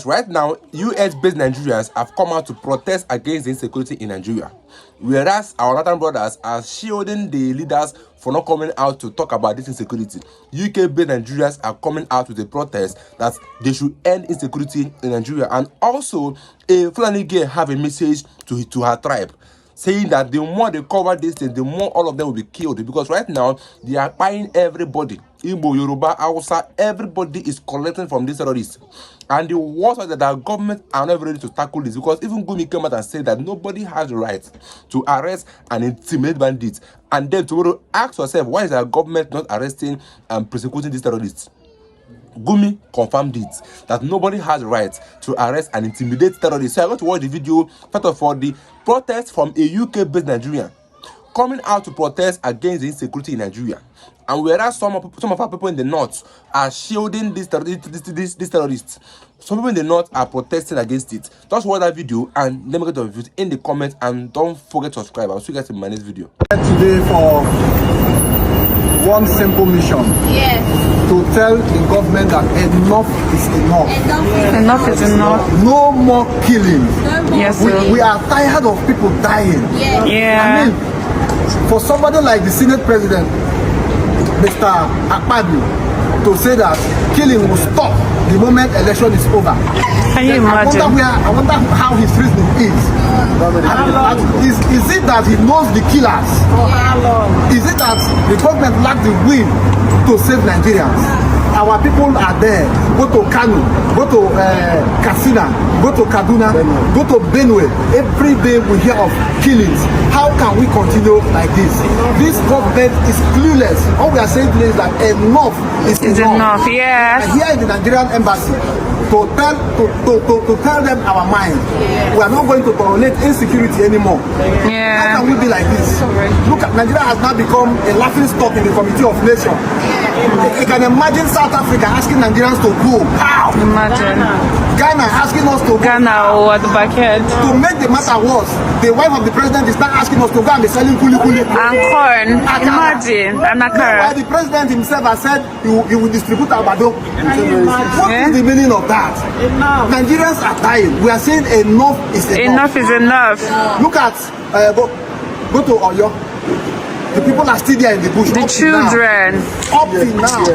Right now, US-based Nigerians have come out to protest against the insecurity in Nigeria, whereas our northern brothers are shielding the leaders for not coming out to talk about this insecurity. UK-based Nigerians are coming out with a protest that they should end insecurity in Nigeria, and also a Fulani girl have a message to her tribe, saying that the more they cover this thing, the more all of them will be killed, because right now they are buying everybody. Igbo, Yoruba, Hausa, everybody is collecting from these terrorists. And the worst is that our government are not ready to tackle this, because even Gumi came out and said that nobody has the right to arrest and intimidate bandits. And then tomorrow, ask yourself, why is our government not arresting and prosecuting these terrorists? Gumi confirmed it, that nobody has the right to arrest and intimidate terrorists. So I want to watch the video, first of all, the protest from a UK-based Nigerian coming out to protest against the insecurity in Nigeria. And whereas some of our people in the north are shielding these terrorists, some people in the north are protesting against it. Just watch that video and let me get your views in the comments, and don't forget to subscribe. I'll see you guys in my next video. Today for one simple mission. Yes. To tell the government that enough is enough. Enough is enough. No more killing. Yes, sir. We are tired of people dying. Yes. Yeah. I mean, for somebody like the Senate President, Mr. Akpabio, to say that killing will stop the moment election is over. Can you imagine? I wonder how his reasoning is. Is it that he knows the killers? Is it that the government lack the will to save Nigerians? Our people are there. Go to Kano, go to Katsina, go to Kaduna, go to Benue. Every day we hear of killings. How can we continue like this? This government is clueless. All we are saying today is that enough is enough. Yes. And here in the Nigerian embassy, to tell them our mind. We are not going to tolerate insecurity anymore. Yeah. How can we be like this? Look at Nigeria has now become a laughing stock in the Committee of Nations. You can imagine South Africa asking Nigerians to go. How? Imagine. Ghana asking us to go. Ghana or the backhead. To make the matter worse, the wife of the president is now asking us to go and be selling kuli kuli. And corn. Imagine. And While the president himself has said he will distribute abado. What is the meaning of that? Enough. Nigerians are dying. We are saying enough is enough. Enough is enough. Look at go to Oyo. The people are still there in the bush. The children. Up till now.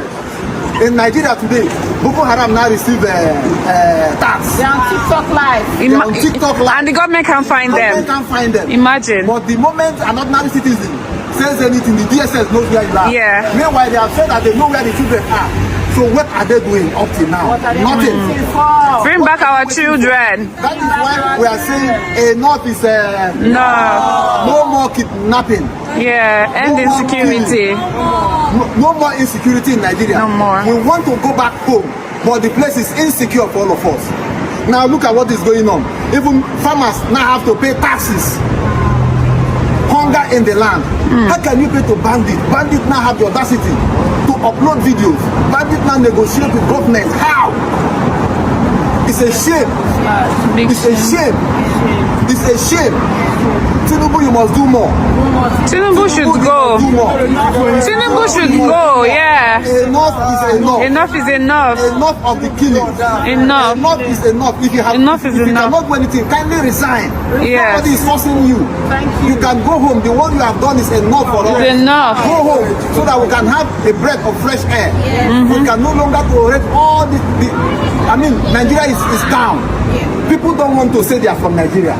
In Nigeria today, Boko Haram now receive tax. They're on TikTok Live. They are on TikTok Live. And the government can't find them. Can't find them. Imagine. But the moment an ordinary citizen says anything, the DSS knows where you are. Yeah. Meanwhile, they have said that they know where the children are. So what are they doing up till now? Nothing. Bring back our children. That is why we are saying enough is No more kidnapping. Yeah. End insecurity. No more insecurity in Nigeria. No more. We want to go back home, but the place is insecure for all of us. Now look at what is going on. Even farmers now have to pay taxes. Hunger in the land. How can you pay to bandit? Bandit now have the audacity to upload videos. Bandit now negotiate with government. How? It's a shame. It's a shame. It's a shame. Tinubu, you must do more. Tinubu should go. Tinubu should go, yeah. Enough is enough. Enough is enough. Enough of the killing. Enough. Enough is enough. If you have, Enough is if you enough. cannot do anything, kindly resign. Yes. Nobody is forcing you. You can go home. The work you have done is enough for us. It's enough. Go home so that we can have a breath of fresh air. We can no longer tolerate all this. I mean, Nigeria is down. People don't want to say they are from Nigeria.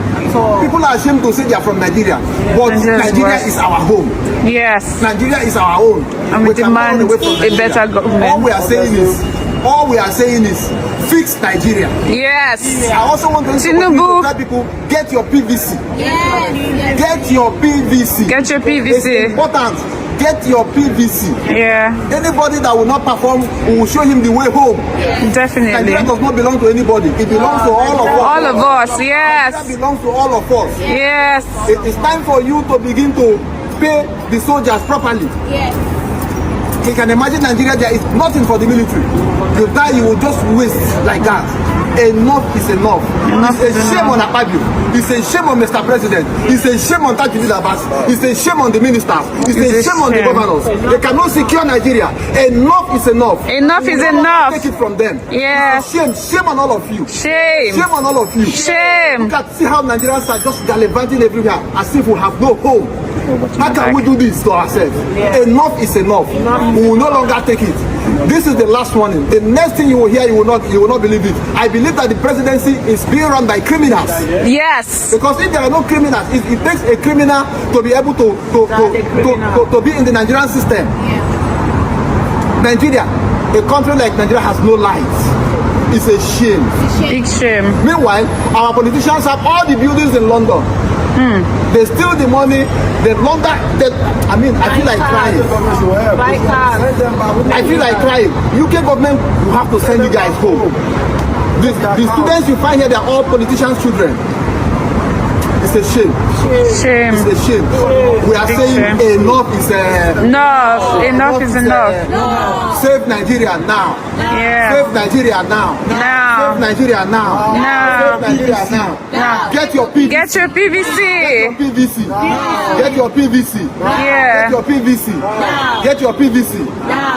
People are ashamed to say they are from Nigeria. But Nigeria is our home. Yes. Nigeria is our own. And we demand a better government. All we are saying is fix Nigeria. Yes. I also want to tell people, get your PVC. Yes. Get your PVC. Get your PVC. It's important. Get your PVC. Yeah. Anybody that will not perform, we will show him the way home. Definitely. Nigeria does not belong to anybody. It belongs to all of us. All of us, yes. It belongs to all of us. Yes. It is time for you to begin to pay the soldiers properly. Yes. You can imagine Nigeria, there is nothing for the military. You die, you will just waste like that. enough is enough. It's a shame on Akpabio. It's a shame on Mr. President. It's a shame on Tajudeen Abbas. It's a shame on the ministers. It's a shame on the governors. They cannot secure Nigeria. Enough is enough. Enough is enough. Take it from them. Yes. Shame on all of you. Shame. Shame on all of you. Shame. Look at, see how Nigerians are just gallivanting everywhere as if we have no home. How can we do this to ourselves? Enough is enough. We will no longer take it. This is the last warning. The next thing you will hear, you will not believe it. I believe that the presidency is being run by criminals. Yes. Because if there are no criminals, it takes a criminal to be able to be in the Nigerian system. Nigeria, a country like Nigeria has no lights. It's a shame. Big shame. Meanwhile, our politicians have all the buildings in London. They steal the money. They launder. I feel like crying. I feel like crying. UK government will have to send you guys home. The students you find here, they are all politicians' children. It's a shame. Shame. It's a shame. We are saying enough is enough. Enough is enough. Save Nigeria now. Yeah. Save Nigeria now. Now. Save Nigeria now. Now. Save Nigeria now. Now. Get your PVC. Get your PVC. Get your PVC. Yeah. Get your PVC. Get your PVC.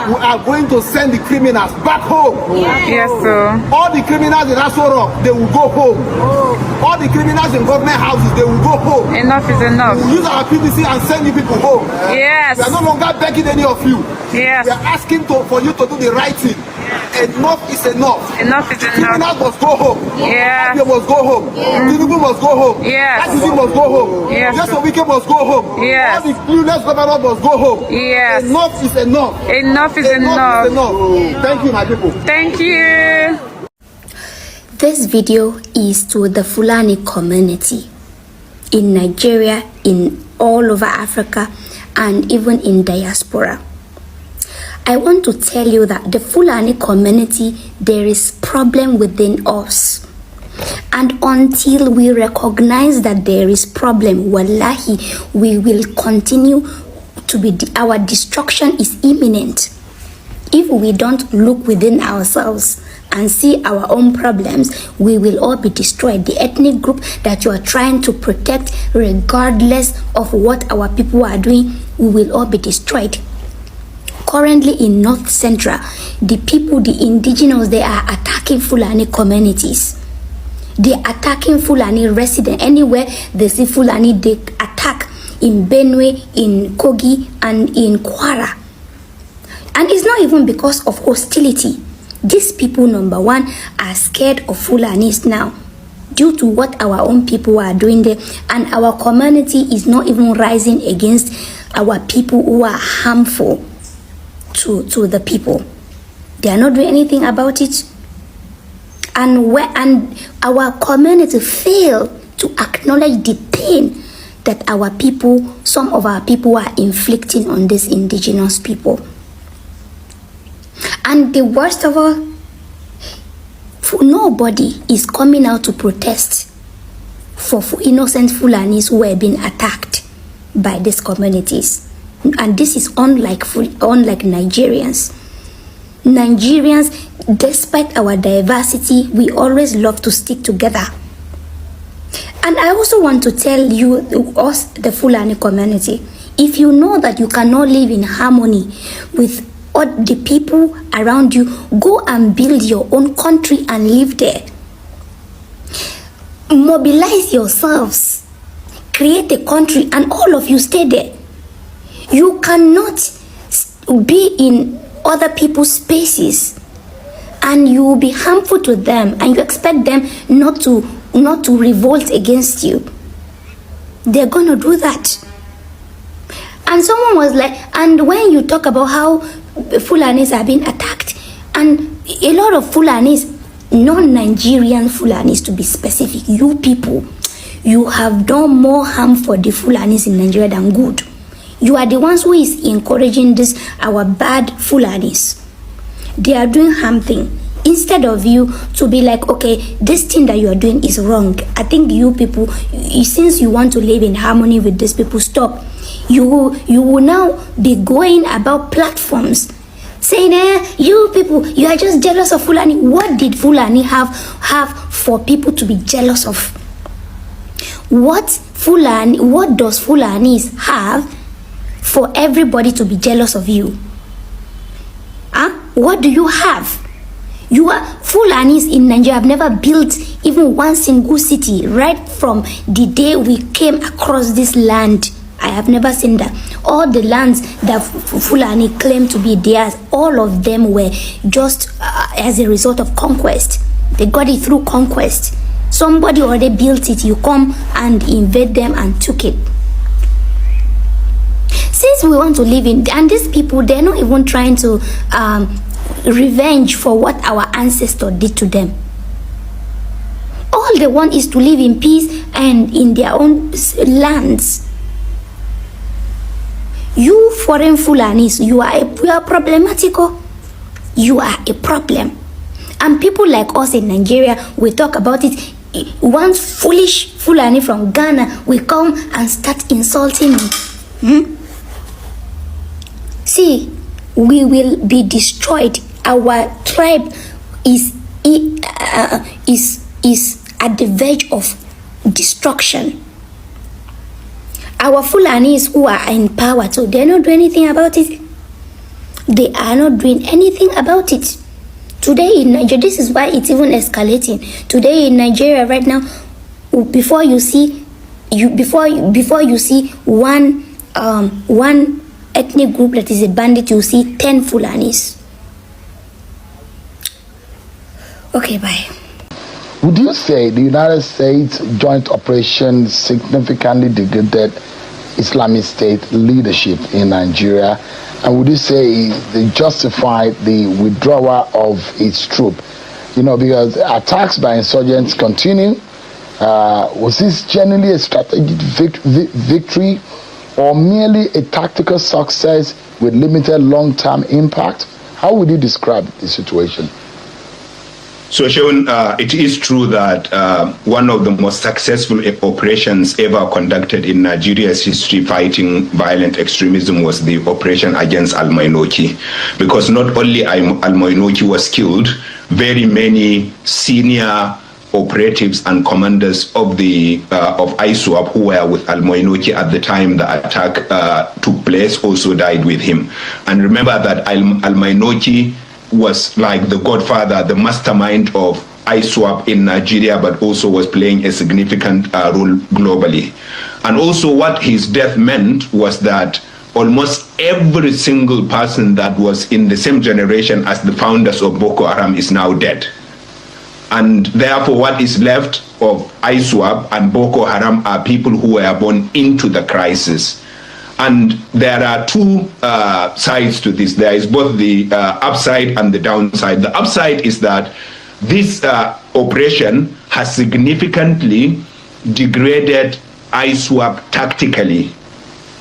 We are going to send the criminals back home. Yes, sir. All the criminals in Aso Rock, they will go home. All the criminals in government houses, they will go home. Enough is enough. We will use our PVC and send you people home. Yes. We are no longer begging any of you. Yes. We are asking for you to do the right thing. Enough is enough. Enough is enough. Criminals must go home. Yeah. Akpabio must go home. Tinubu must go home. Yes. Tajudeen must go home. Yes. Wike must go home. Yes. All the clueless governors must go home. Yes. Enough is enough. Enough is enough. Enough is enough. Thank you, my people. Thank you. This video is to the Fulani community in Nigeria, in all over Africa, and even in diaspora. I want to tell you that the Fulani community, there is problem within us. And until we recognize that there is problem, wallahi, we will continue to be, our destruction is imminent. If we don't look within ourselves and see our own problems, we will all be destroyed. The ethnic group that you are trying to protect, regardless of what our people are doing, we will all be destroyed. Currently in North Central, the people, the indigenous, they are attacking Fulani communities. They are attacking Fulani residents. Anywhere they see Fulani, they attack. In Benue, in Kogi, and in Kwara. And it's not even because of hostility. These people, number one, are scared of Fulanis now due to what our own people are doing there. And our community is not even rising against our people who are harmful to the people. They are not doing anything about it. And our community fail to acknowledge the pain that our people, some of our people, are inflicting on these indigenous people. And the worst of all, nobody is coming out to protest for innocent Fulanis who are being attacked by these communities. And this is unlike Nigerians. Nigerians, despite our diversity, we always love to stick together. And I also want to tell you, us, the Fulani community, if you know that you cannot live in harmony with all the people around you, go and build your own country and live there. Mobilize yourselves, create a country, and all of you stay there. You cannot be in other people's spaces and you will be harmful to them, and you expect them not to revolt against you. They're gonna do that. And someone was like, and when you talk about how Fulanis are being attacked, and a lot of Fulanis, non-Nigerian Fulanis to be specific, you people, you have done more harm for the Fulanis in Nigeria than good. You are the ones who is encouraging this, our bad Fulanis. They are doing harm thing. Instead of you to be like, okay, this thing that you are doing is wrong. I think you people, since you want to live in harmony with these people, stop. You will now be going about platforms saying, you people, you are just jealous of Fulani. What did Fulani have for people to be jealous of? What does Fulanis have for everybody to be jealous of you? What do you have? You are Fulanis in Nigeria have never built even one single city right from the day we came across this land. I have never seen that. All the lands that Fulani claim to be theirs, all of them were just as a result of conquest. They got it through conquest. Somebody already built it. You come and invade them and took it. Since we want to live in, and these people, they're not even trying to revenge for what our ancestors did to them. All they want is to live in peace and in their own lands. You foreign Fulanis, you are problematical. You are a problem. And people like us in Nigeria, we talk about it. One foolish Fulani from Ghana will come and start insulting me. See, we will be destroyed. Our tribe is at the verge of destruction. Our Fulanis who are in power too, they're not doing anything about it. They are not doing anything about it. Today in Nigeria, this is why it's even escalating. Today in Nigeria right now, before you see one ethnic group that is a bandit, you see 10 Fulanis. Okay, bye. Would you say the United States joint operation significantly degraded Islamic State leadership in Nigeria? And would you say they justified the withdrawal of its troops? You know, because attacks by insurgents continue. Was this genuinely a strategic victory or merely a tactical success with limited long-term impact? How would you describe the situation? So, Sean, it is true that one of the most successful operations ever conducted in Nigeria's history fighting violent extremism was the operation against Al-Mainoki. Because not only Al-Mainoki was killed, very many senior operatives and commanders of ISWAP who were with Al-Mainoki at the time the attack took place also died with him. And remember that Al-Mainoki was like the godfather, the mastermind of ISWAP in Nigeria, but also was playing a significant role globally. And also what his death meant was that almost every single person that was in the same generation as the founders of Boko Haram is now dead. And therefore what is left of ISWAP and Boko Haram are people who were born into the crisis. And there are two sides to this. There is both the upside and the downside. The upside is that this operation has significantly degraded ISWAP tactically.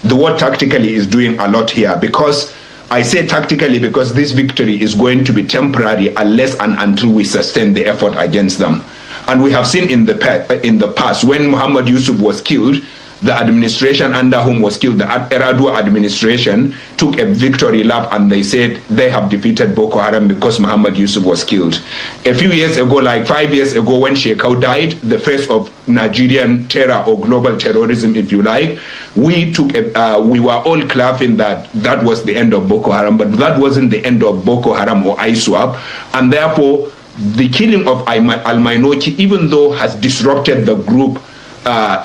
The word tactically is doing a lot here, because I say tactically because this victory is going to be temporary unless and until we sustain the effort against them. And we have seen in the past when Muhammad Yusuf was killed, the administration under whom was killed, the Eradua administration, took a victory lap and they said they have defeated Boko Haram because Muhammad Yusuf was killed. A few years ago, like 5 years ago, when Shekau died, the face of Nigerian terror or global terrorism, if you like, we were all clapping that was the end of Boko Haram, but that wasn't the end of Boko Haram or ISWAP. And therefore, the killing of Al-Mainoki, even though has disrupted the group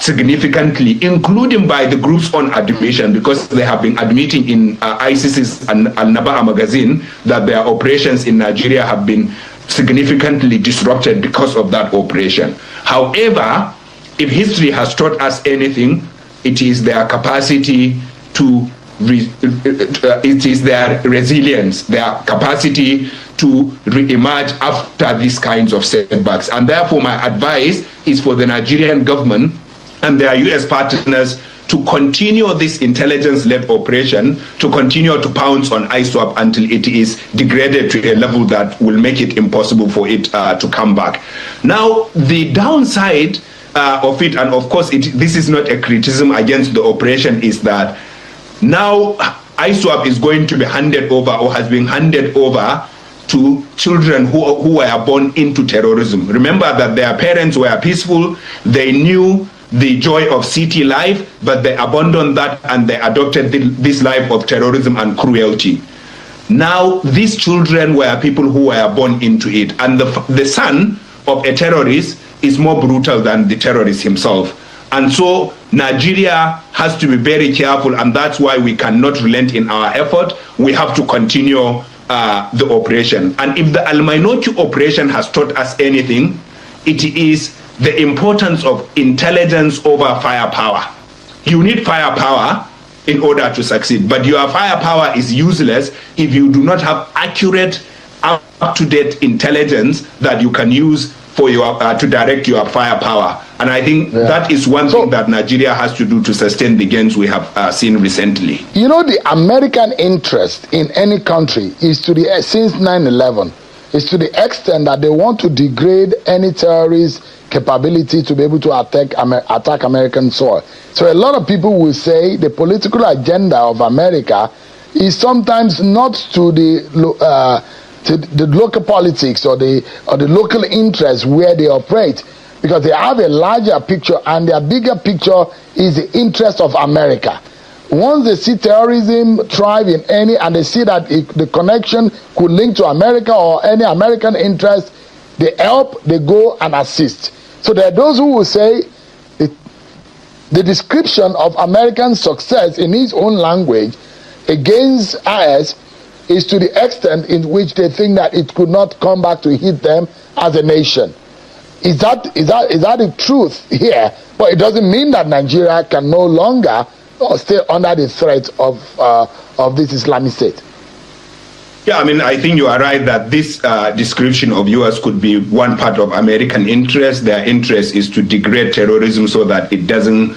significantly, including by the group's own admission, because they have been admitting in ISIS's and Al-Naba'a magazine that their operations in Nigeria have been significantly disrupted because of that operation. However, if history has taught us anything, it is their capacity to it is their resilience, their capacity to re-emerge after these kinds of setbacks. And therefore, my advice is for the Nigerian government and their US partners to continue this intelligence-led operation, to continue to pounce on ISWAP until it is degraded to a level that will make it impossible for it to come back. Now, the downside of it, and of course this is not a criticism against the operation, is that now ISWAP is going to be handed over or has been handed over to children who were born into terrorism. Remember that their parents were peaceful, they knew the joy of city life, but they abandoned that and they adopted this life of terrorism and cruelty. Now, these children were people who were born into it, and the son of a terrorist is more brutal than the terrorist himself. And so Nigeria has to be very careful, and that's why we cannot relent in our effort. We have to continue the operation. And if the Al-Mainoki operation has taught us anything, it is the importance of intelligence over firepower. You need firepower in order to succeed, but your firepower is useless if you do not have accurate, up-to-date intelligence that you can use for your to direct your firepower. And I think that is one thing that Nigeria has to do to sustain the gains we have seen recently. You know, the American interest in any country is to the since 9/11 is to the extent that they want to degrade any terrorist capability to be able to attack American soil. So a lot of people will say the political agenda of America is sometimes not to the local politics or the local interests where they operate, because they have a larger picture, and their bigger picture is the interest of America. Once they see terrorism thrive in any, and they see that the connection could link to America or any American interest, they help, they go and assist. So there are those who will say the description of American success in his own language against us is to the extent in which they think that it could not come back to hit them as a nation. Is that the truth here? But it doesn't mean that Nigeria can no longer stay under the threat of this Islamic State. Yeah, I mean, I think you are right that this description of yours could be one part of American interest. Their interest is to degrade terrorism so that it doesn't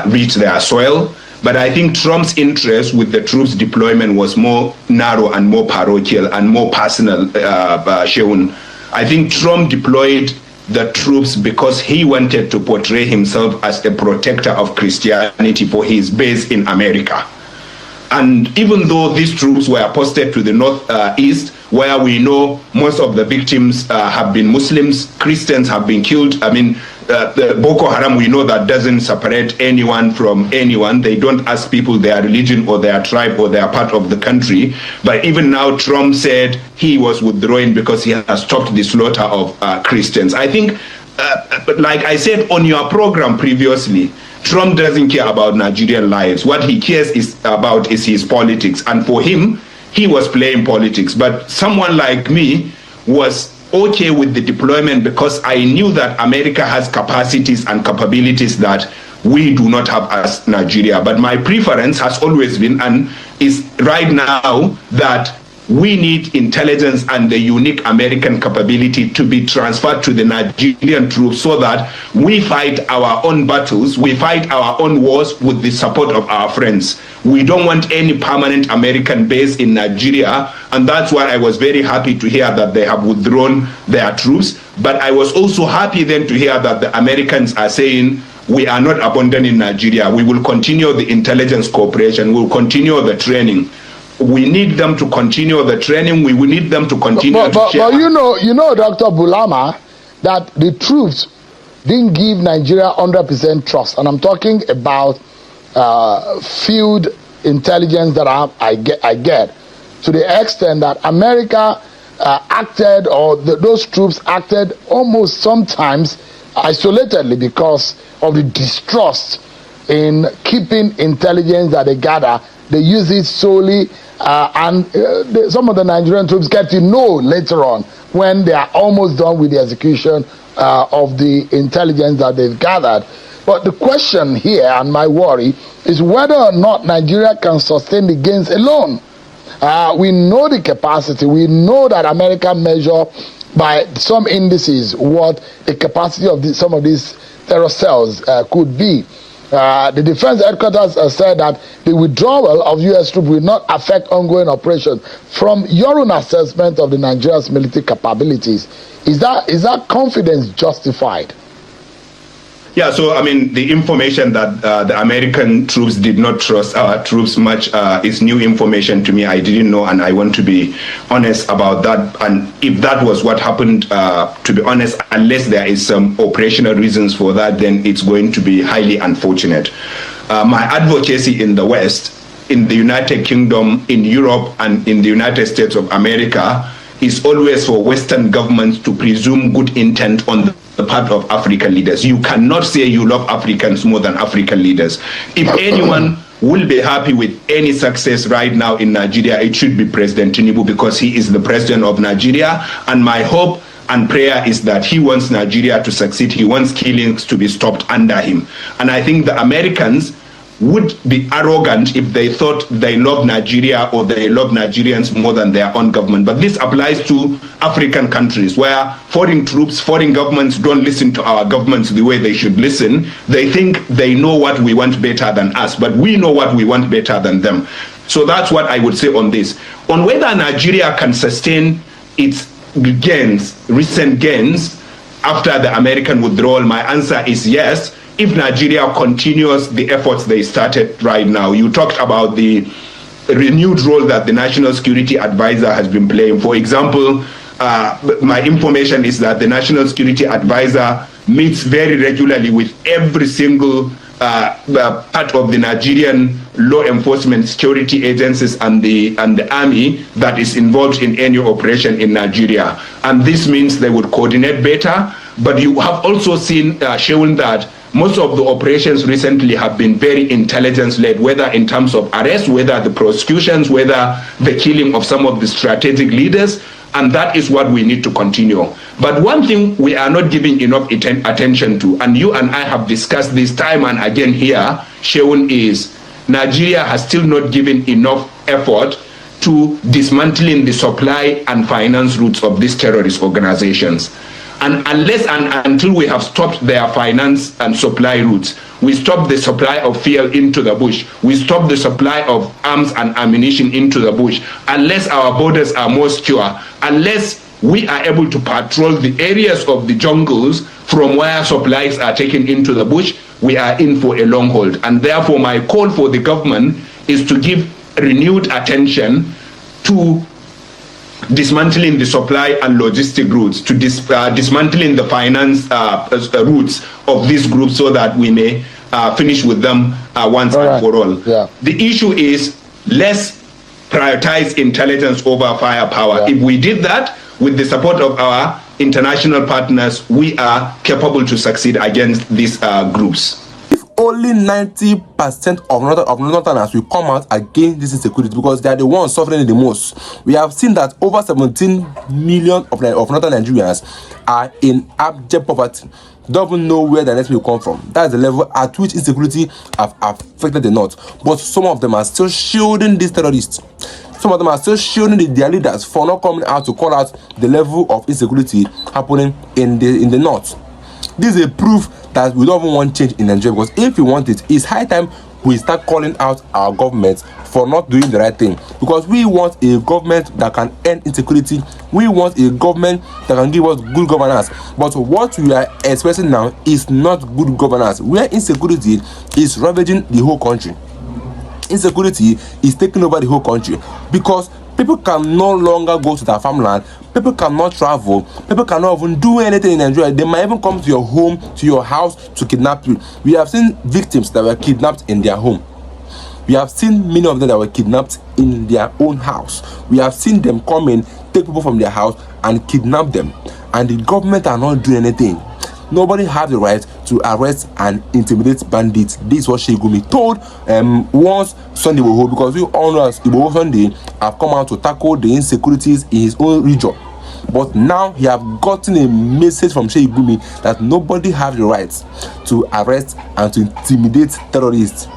reach their soil. But I think Trump's interest with the troops deployment was more narrow and more parochial and more personal, Sheun. I think Trump deployed the troops because he wanted to portray himself as a protector of Christianity for his base in America. And even though these troops were posted to the northeast, where we know most of the victims have been Muslims, Christians have been killed. I mean, the Boko Haram, we know that doesn't separate anyone from anyone. They don't ask people their religion or their tribe or their part of the country. But even now, Trump said he was withdrawing because he has stopped the slaughter of Christians. I think, like I said on your program previously, Trump doesn't care about Nigerian lives. What he cares about is his politics. And for him, he was playing politics. But someone like me was okay with the deployment because I knew that America has capacities and capabilities that we do not have as Nigeria. But my preference has always been, and is right now, that we need intelligence and the unique American capability to be transferred to the Nigerian troops so that we fight our own battles, we fight our own wars with the support of our friends. We don't want any permanent American base in Nigeria, and that's why I was very happy to hear that they have withdrawn their troops. But I was also happy then to hear that the Americans are saying, we are not abandoning Nigeria. We will continue the intelligence cooperation, we will continue the training. We need them to continue the training. We will need them to continue but you know, Dr. Bulama, that the troops didn't give Nigeria 100% trust. And I'm talking about field intelligence that I get to the extent that America acted, or those troops acted almost sometimes isolatedly because of the distrust in keeping intelligence that they gather. They use it solely, and some of the Nigerian troops get to know later on when they are almost done with the execution of the intelligence that they've gathered. But the question here, and my worry, is whether or not Nigeria can sustain the gains alone. We know the capacity. We know that America measure by some indices what the capacity of some of these terror cells could be. The defense headquarters said that the withdrawal of U.S. troops will not affect ongoing operations. From your own assessment of the Nigeria's military capabilities, is that confidence justified? Yeah, so I mean, the information that the American troops did not trust our troops much is new information to me. I didn't know, and I want to be honest about that. And if that was what happened, to be honest, unless there is some operational reasons for that, then it's going to be highly unfortunate. My advocacy in the West, in the United Kingdom, in Europe, and in the United States of America is always for Western governments to presume good intent on the part of African leaders. You cannot say you love Africans more than African leaders. If anyone will be happy with any success right now in Nigeria, it should be President Tinubu, because he is the president of Nigeria. And my hope and prayer is that he wants Nigeria to succeed. He wants killings to be stopped under him. And I think the Americans would be arrogant if they thought they love Nigeria or they love Nigerians more than their own government. But this applies to African countries where foreign troops, foreign governments don't listen to our governments the way they should listen. They think they know what we want better than us, but we know what we want better than them. So that's what I would say on this. On whether Nigeria can sustain its gains, recent gains, after the American withdrawal, my answer is yes, if Nigeria continues the efforts they started right now. You talked about the renewed role that the National Security Advisor has been playing. For example, my information is that the National Security Advisor meets very regularly with every single part of the Nigerian law enforcement security agencies and the army that is involved in any operation in Nigeria. And this means they would coordinate better. But you have also seen shown that most of the operations recently have been very intelligence-led, whether in terms of arrest, whether the prosecutions, whether the killing of some of the strategic leaders, and that is what we need to continue. But one thing we are not giving enough attention to, and you and I have discussed this time and again here, Sheun, is Nigeria has still not given enough effort to dismantling the supply and finance routes of these terrorist organizations. And unless and until we have stopped their finance and supply routes, we stop the supply of fuel into the bush, we stop the supply of arms and ammunition into the bush, unless our borders are more secure, unless we are able to patrol the areas of the jungles from where supplies are taken into the bush, we are in for a long hold. And therefore, my call for the government is to give renewed attention to dismantling the supply and logistic routes, to dismantling the finance routes of these groups, so that we may finish with them once and for all. Yeah. The issue is, let's prioritize intelligence over firepower. Yeah. If we did that with the support of our international partners, we are capable to succeed against these groups. Only 90% of Northerners will come out against this insecurity, because they are the ones suffering the most. We have seen that over 17 million of Northern Nigerians are in abject poverty, don't even know where the next will come from. That's the level at which insecurity have affected the North. But some of them are still shielding these terrorists. Some of them are still shielding their leaders for not coming out to call out the level of insecurity happening in the North. This is a proof that we don't even want change in Nigeria, because if we want it, it's high time we start calling out our government for not doing the right thing, because we want a government that can end insecurity. We want a government that can give us good governance. But what we are expressing now is not good governance, where insecurity is ravaging the whole country. Insecurity is taking over the whole country, because people can no longer go to their farmland, people cannot travel, people cannot even do anything in Nigeria. They might even come to your home, to your house, to kidnap you. We have seen victims that were kidnapped in their home. We have seen many of them that were kidnapped in their own house. We have seen them come in, take people from their house and kidnap them. And the government are not doing anything. Nobody has the right to arrest and intimidate bandits. This is what Sheikh told once Sunday Igboho, because we all know as Igboho Sunday have come out to tackle the insecurities in his own region. But now he have gotten a message from Sheikh that nobody has the right to arrest and to intimidate terrorists.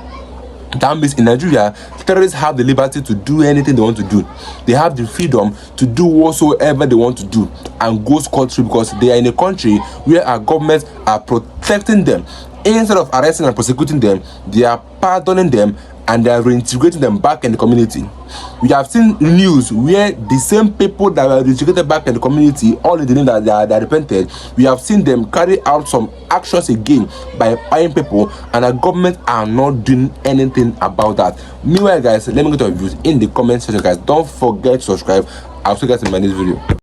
That means in Nigeria, terrorists have the liberty to do anything they want to do. They have the freedom to do whatsoever they want to do and go scot-free, because they are in a country where our governments are protecting them. Instead of arresting and prosecuting them, they are pardoning them and they are reintegrating them back in the community. We have seen news where the same people that were reintegrated back in the community, all in the name that they are repented, we have seen them carry out some actions again by buying people, and our government are not doing anything about that. Meanwhile, guys, let me get your views in the comment section, guys. Don't forget to subscribe. I'll see you guys in my next video.